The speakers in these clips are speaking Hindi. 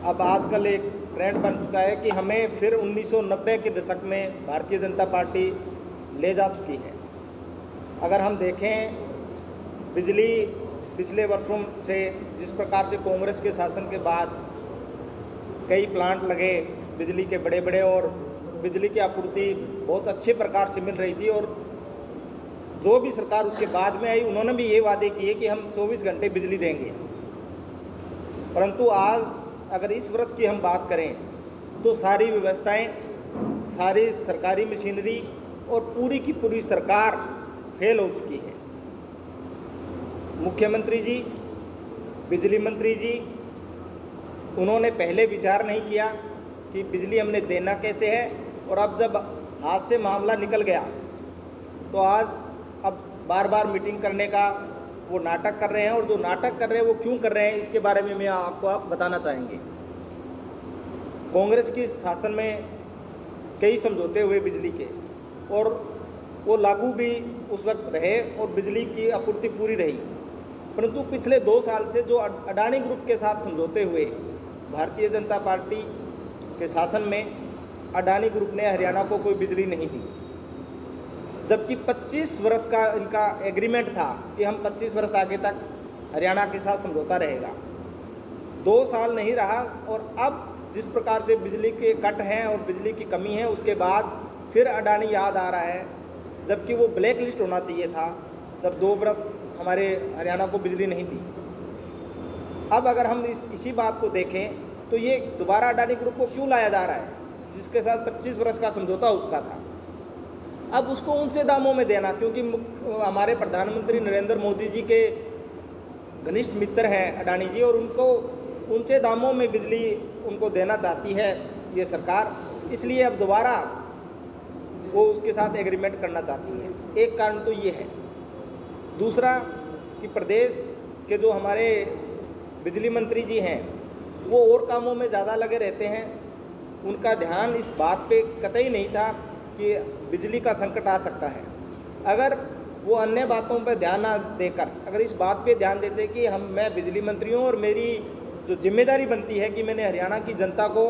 अब आजकल एक ट्रेंड बन चुका है कि हमें फिर 1990 के दशक में भारतीय जनता पार्टी ले जा चुकी है। अगर हम देखें बिजली पिछले वर्षों से जिस प्रकार से कांग्रेस के शासन के बाद कई प्लांट लगे बिजली के बड़े बड़े और बिजली की आपूर्ति बहुत अच्छे प्रकार से मिल रही थी, और जो भी सरकार उसके बाद में आई उन्होंने भी ये वादे किए कि हम 24 घंटे बिजली देंगे। परंतु आज अगर इस वर्ष की हम बात करें तो सारी व्यवस्थाएं, सारी सरकारी मशीनरी और पूरी की पूरी सरकार फेल हो चुकी है। मुख्यमंत्री जी, बिजली मंत्री जी, उन्होंने पहले विचार नहीं किया कि बिजली हमने देना कैसे है, और अब जब हाथ से मामला निकल गया तो आज अब बार बार मीटिंग करने का वो नाटक कर रहे हैं, और जो नाटक कर रहे हैं वो क्यों कर रहे हैं इसके बारे में मैं आपको बताना चाहेंगे। कांग्रेस की शासन में कई समझौते हुए बिजली के, और वो लागू भी उस वक्त रहे और बिजली की आपूर्ति पूरी रही। परंतु पिछले 2 साल से जो अडानी ग्रुप के साथ समझौते हुए भारतीय जनता पार्टी के शासन में, अडानी ग्रुप ने हरियाणा को कोई बिजली नहीं दी, जबकि 25 वर्ष का इनका एग्रीमेंट था कि हम 25 वर्ष आगे तक हरियाणा के साथ समझौता रहेगा। 2 साल नहीं रहा, और अब जिस प्रकार से बिजली के कट हैं और बिजली की कमी है, उसके बाद फिर अडानी याद आ रहा है, जबकि वो ब्लैक लिस्ट होना चाहिए था जब 2 वर्ष हमारे हरियाणा को बिजली नहीं दी। अब अगर हम इसी बात को देखें तो ये दोबारा अडानी ग्रुप को क्यों लाया जा रहा है, जिसके साथ 25 वर्ष का समझौता हो चुका था। अब उसको ऊंचे दामों में देना, क्योंकि हमारे प्रधानमंत्री नरेंद्र मोदी जी के घनिष्ठ मित्र हैं अडानी जी, और उनको ऊंचे दामों में बिजली उनको देना चाहती है ये सरकार, इसलिए अब दोबारा वो उसके साथ एग्रीमेंट करना चाहती है। एक कारण तो ये है। दूसरा कि प्रदेश के जो हमारे बिजली मंत्री जी हैं वो और कामों में ज़्यादा लगे रहते हैं, उनका ध्यान इस बात पे कतई नहीं था कि बिजली का संकट आ सकता है। अगर वो अन्य बातों पर ध्यान ना देकर अगर इस बात पे ध्यान देते कि मैं बिजली मंत्री हूँ और मेरी जो जिम्मेदारी बनती है कि मैंने हरियाणा की जनता को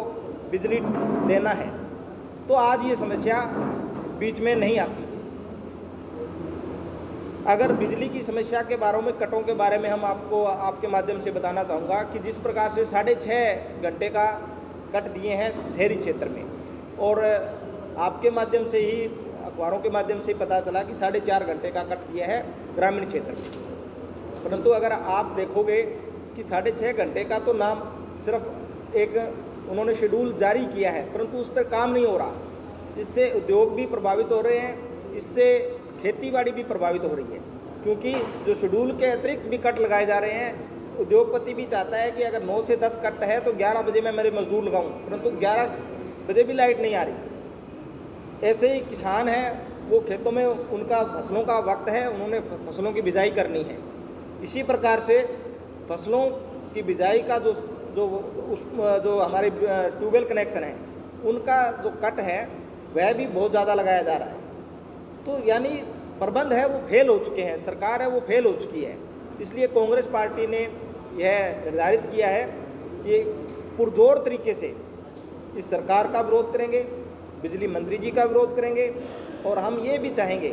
बिजली देना है, तो आज ये समस्या बीच में नहीं आती। अगर बिजली की समस्या के बारे में, कटों के बारे में हम आपके माध्यम से बताना चाहूँगा कि जिस प्रकार से 6.5 घंटे का कट दिए हैं शहरी क्षेत्र में, और आपके माध्यम से ही, अखबारों के माध्यम से पता चला कि 4.5 घंटे का कट दिया है ग्रामीण क्षेत्र में। परंतु अगर आप देखोगे कि 6.5 घंटे का तो नाम सिर्फ एक उन्होंने शेड्यूल जारी किया है, परंतु उस पर काम नहीं हो रहा। इससे उद्योग भी प्रभावित हो रहे हैं, इससे खेतीबाड़ी भी प्रभावित हो रही है, क्योंकि जो शेड्यूल के अतिरिक्त भी कट लगाए जा रहे हैं। उद्योगपति भी चाहता है कि अगर 9 से 10 कट है तो 11 बजे मैं मेरे मजदूर लगाऊं, परंतु 11 बजे भी लाइट नहीं आ रही। ऐसे ही किसान हैं, वो खेतों में उनका फसलों का वक्त है, उन्होंने फसलों की बिजाई करनी है। इसी प्रकार से फसलों की बिजाई का जो हमारे ट्यूबवेल कनेक्शन है उनका जो कट है वह भी बहुत ज़्यादा लगाया जा रहा है। तो यानी प्रबंध है वो फेल हो चुके हैं, सरकार है वो फेल हो चुकी है। इसलिए कांग्रेस पार्टी ने यह निर्धारित किया है कि पुरजोर तरीके से इस सरकार का विरोध करेंगे, बिजली मंत्री जी का विरोध करेंगे, और हम ये भी चाहेंगे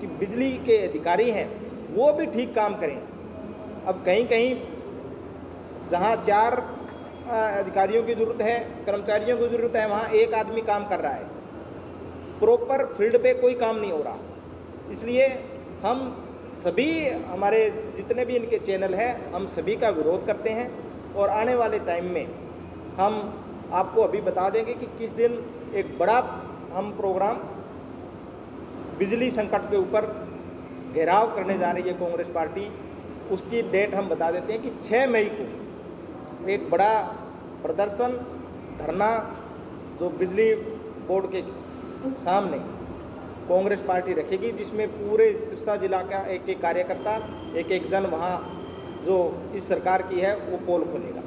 कि बिजली के अधिकारी हैं वो भी ठीक काम करें। अब कहीं कहीं जहाँ 4 अधिकारियों की ज़रूरत है, कर्मचारियों की ज़रूरत है, वहाँ 1 आदमी काम कर रहा है, प्रॉपर फील्ड पे कोई काम नहीं हो रहा। इसलिए हम सभी, हमारे जितने भी इनके चैनल हैं, हम सभी का विरोध करते हैं, और आने वाले टाइम में हम आपको अभी बता देंगे कि किस दिन एक बड़ा हम प्रोग्राम बिजली संकट के ऊपर घेराव करने जा रही है कांग्रेस पार्टी। उसकी डेट हम बता देते हैं कि 6 मई को एक बड़ा प्रदर्शन, धरना जो बिजली बोर्ड के सामने कांग्रेस पार्टी रखेगी, जिसमें पूरे सिरसा जिला का एक एक कार्यकर्ता, एक एक जन वहाँ जो इस सरकार की है वो पोल खोलेगा।